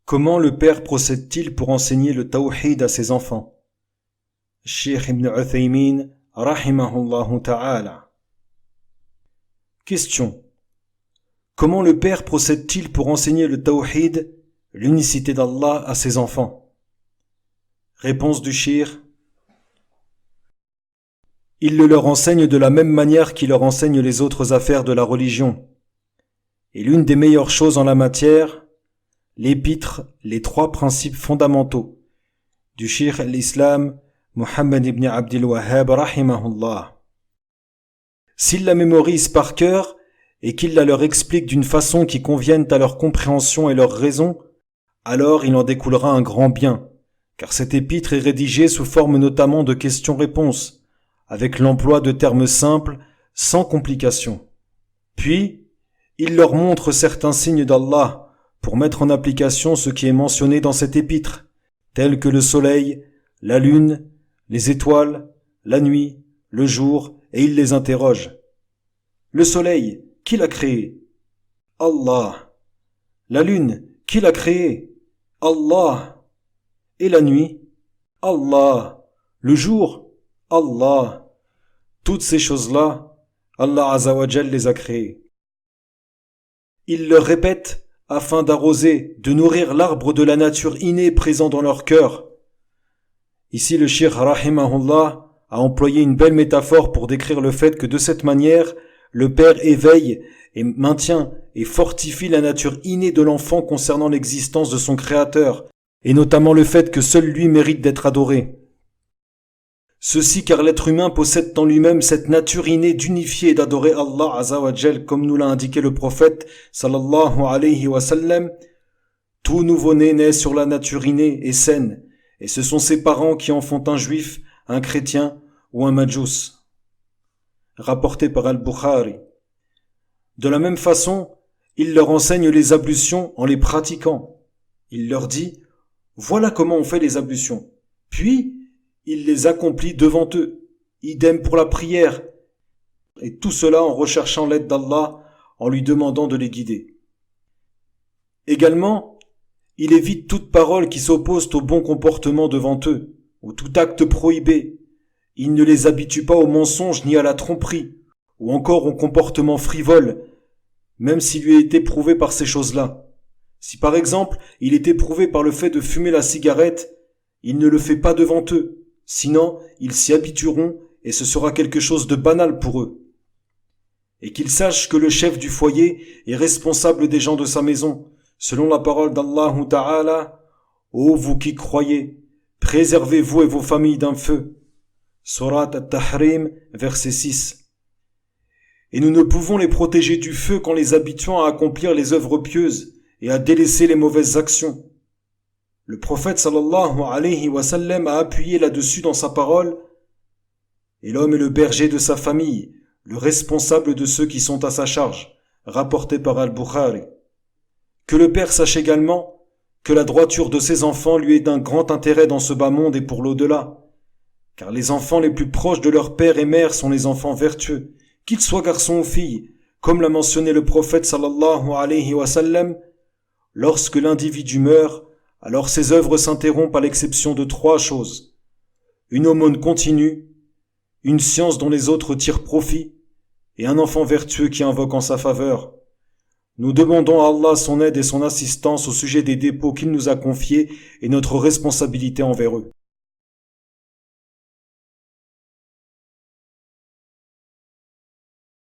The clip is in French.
Comment le père procède-t-il pour enseigner le tawhid à ses enfants? Cheikh Ibn Uthaymin, rahimahullah ta'ala. Question. Comment le père procède-t-il pour enseigner le tawhid, l'unicité d'Allah, à ses enfants? Réponse du cheikh. Il le leur enseigne de la même manière qu'il leur enseigne les autres affaires de la religion. Et l'une des meilleures choses en la matière, l'épître, les trois principes fondamentaux du cheikh al-Islam Muhammad ibn Abdul Wahhab rahimahullah. S'ils la mémorisent par cœur et qu'ils la leur expliquent d'une façon qui convienne à leur compréhension et leur raison, alors il en découlera un grand bien, car cette épître est rédigée sous forme notamment de questions-réponses, avec l'emploi de termes simples, sans complications. Puis, il leur montre certains signes d'Allah pour mettre en application ce qui est mentionné dans cette épître, tels que le soleil, la lune, les étoiles, la nuit, le jour, et il les interroge. Le soleil, qui l'a créé? Allah. La lune, qui l'a créé? Allah. Et la nuit? Allah. Le jour? Allah. Toutes ces choses-là, Allah Azza wa Jal les a créées. Il leur répète afin d'arroser, de nourrir l'arbre de la nature innée présent dans leur cœur. Ici, le cheikh rahimahullah a employé une belle métaphore pour décrire le fait que de cette manière, le père éveille et maintient et fortifie la nature innée de l'enfant concernant l'existence de son créateur, et notamment le fait que seul lui mérite d'être adoré. Ceci car l'être humain possède en lui-même cette nature innée d'unifier et d'adorer Allah Azza wa Jal, comme nous l'a indiqué le prophète sallallahu alayhi wa sallam. Tout nouveau-né naît sur la nature innée et saine, et ce sont ses parents qui en font un juif, un chrétien ou un majous. Rapporté par Al-Bukhari. De la même façon, il leur enseigne les ablutions en les pratiquant. Il leur dit, voilà comment on fait les ablutions. Puis, il les accomplit devant eux. Idem pour la prière. Et tout cela en recherchant l'aide d'Allah, en lui demandant de les guider. Également, il évite toute parole qui s'oppose au bon comportement devant eux, ou tout acte prohibé. Il ne les habitue pas au mensonge ni à la tromperie, ou encore au comportement frivole, même s'il lui a été prouvé par ces choses-là. Si par exemple, il est éprouvé par le fait de fumer la cigarette, il ne le fait pas devant eux. Sinon, ils s'y habitueront et ce sera quelque chose de banal pour eux. Et qu'ils sachent que le chef du foyer est responsable des gens de sa maison, selon la parole d'Allah Ta'ala, ô vous qui croyez, préservez-vous et vos familles d'un feu. Surat At-Tahrim, verset 6. Et nous ne pouvons les protéger du feu qu'en les habituant à accomplir les œuvres pieuses et à délaisser les mauvaises actions. Le prophète sallallahu alayhi wa sallam a appuyé là-dessus dans sa parole. Et l'homme est le berger de sa famille, le responsable de ceux qui sont à sa charge, rapporté par Al-Bukhari. Que le père sache également que la droiture de ses enfants lui est d'un grand intérêt dans ce bas monde et pour l'au-delà. Car les enfants les plus proches de leur père et mère sont les enfants vertueux, qu'ils soient garçons ou filles, comme l'a mentionné le prophète sallallahu alayhi wa sallam. Lorsque l'individu meurt, alors ses œuvres s'interrompent à l'exception de trois choses. Une aumône continue, une science dont les autres tirent profit, et un enfant vertueux qui invoque en sa faveur. Nous demandons à Allah son aide et son assistance au sujet des dépôts qu'il nous a confiés et notre responsabilité envers eux.